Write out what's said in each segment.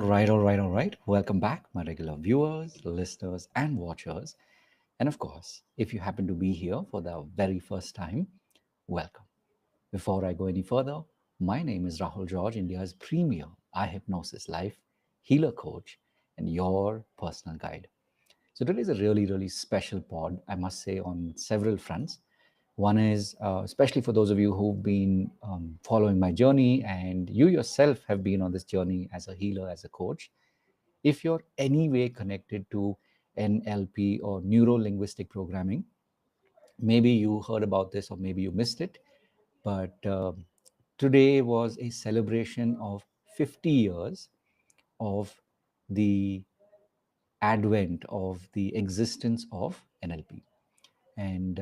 All right. Welcome back, my regular viewers, listeners, and watchers. And of course, if you happen to be here for the very first time, welcome. Before I go any further, my name is Rahul George, India's premier iHypnosis life healer coach and your personal guide. So today is a really special pod, I must say, on several fronts. One is, especially for those of you who've been following my journey and you yourself have been on this journey as a healer, as a coach. If you're any way connected to NLP or neuro linguistic programming, maybe you heard about this or maybe you missed it, but today was a celebration of 50 years of the advent of the existence of NLP. And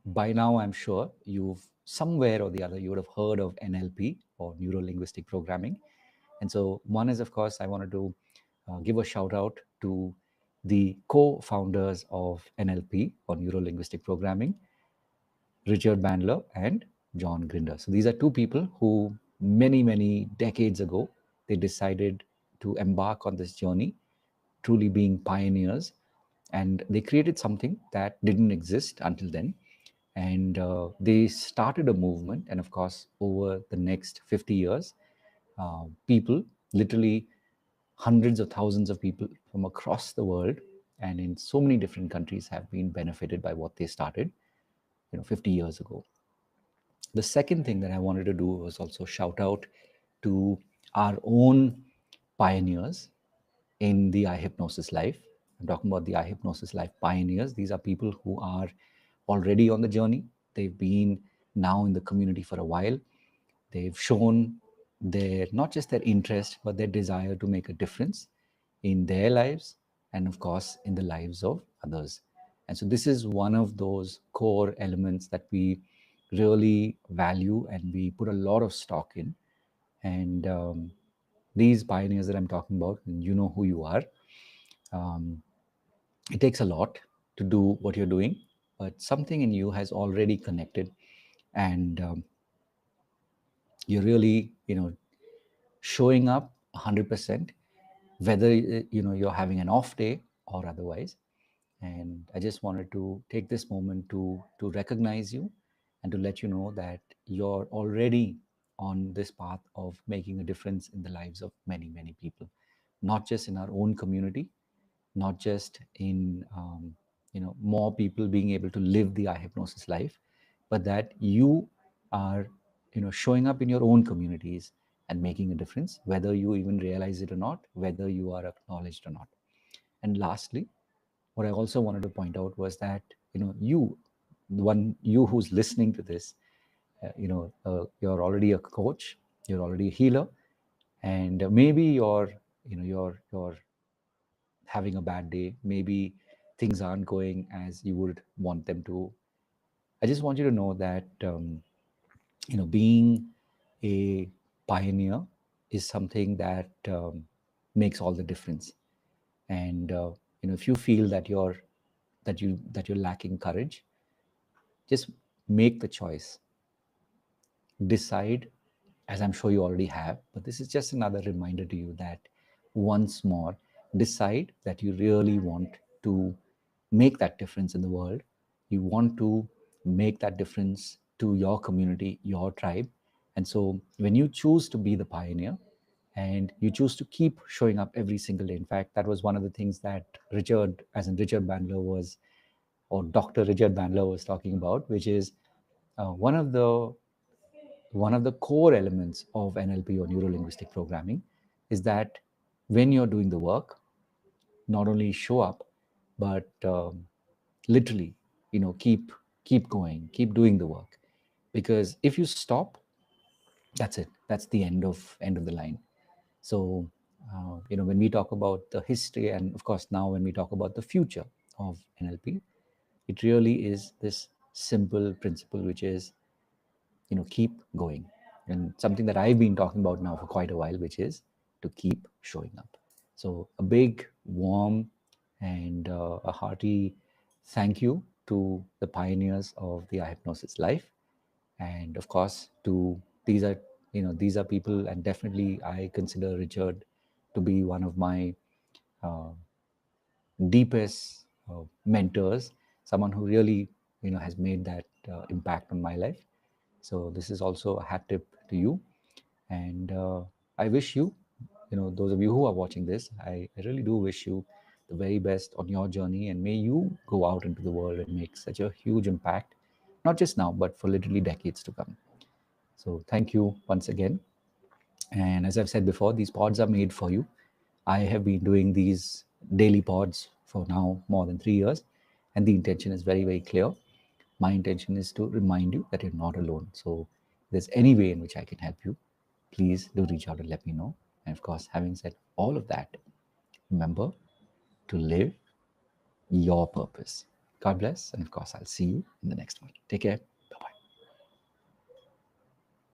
by now, I'm sure you've somewhere or the other, you would have heard of NLP or neuro linguistic programming. And so, one is, of course, I wanted to give a shout out to the co founders of NLP or neuro linguistic programming, Richard Bandler and John Grinder. So, these are two people who, many decades ago, they decided to embark on this journey, truly being pioneers. And they created something that didn't exist until then. And they started a movement. And of course, over the next 50 years, people, literally hundreds of thousands of people from across the world and in so many different countries have been benefited by what they started 50 years ago. The second thing that I wanted to do was also shout out to our own pioneers in the iHypnosis life. I'm talking about the iHypnosis life pioneers. These are people who are already on the journey. They've been now in the community for a while. They've shown their not just their interest, but their desire to make a difference in their lives and, of course, in the lives of others. And so, this is one of those core elements that we really value and we put a lot of stock in. And these pioneers that I'm talking about, and you know who you are. It takes a lot to do what you're doing, but something in you has already connected, and you're really, showing up 100%, whether you're having an off day or otherwise. And I just wanted to take this moment to recognize you and to let you know that you're already on this path of making a difference in the lives of many people, not just in our own community, not just in more people being able to live the iHypnosis life, but that you are showing up in your own communities and making a difference, whether you even realize it or not, whether you are acknowledged or not. And lastly, what I also wanted to point out was that you who's listening to this, you're already a coach, you're already a healer, and maybe you're having a bad day, maybe things aren't going as you would want them to. I just want you to know that being a pioneer is something that makes all the difference. And if you feel that you're lacking courage, just make the choice. Decide, as I'm sure you already have, but this is just another reminder to you that once more, decide that you really want to make that difference in the world. You want to make that difference to your community, your tribe. And so when you choose to be the pioneer and you choose to keep showing up every single day, in fact, that was one of the things that Richard Bandler was, or Dr. Richard Bandler was talking about, which is one of the core elements of NLP or neuro linguistic programming is that when you're doing the work, not only show up, but literally, keep going, keep doing the work. Because if you stop, that's it. That's the end of the line. So, when we talk about the history, and of course now when we talk about the future of NLP, it really is this simple principle, which is keep going, and something that I've been talking about now for quite a while, which is to keep showing up. So a big warm and a hearty thank you to the pioneers of the iHypnosis life, and of course to these are people, and definitely I consider Richard to be one of my uh, deepest mentors, someone who really has made that impact on my life. So this is also a hat tip to you, and I wish you, those of you who are watching this, I really do wish you the very best on your journey, and may you go out into the world and make such a huge impact, not just now but for literally decades to come. So thank you once again. And as I've said before, these pods are made for you. I have been doing these daily pods for now more than 3 years, and the intention is very, very clear. My intention is to remind you that you're not alone. So, if there's any way in which I can help you, please do reach out and let me know. And of course, having said all of that, remember to live your purpose. God bless. And of course, I'll see you in the next one. Take care.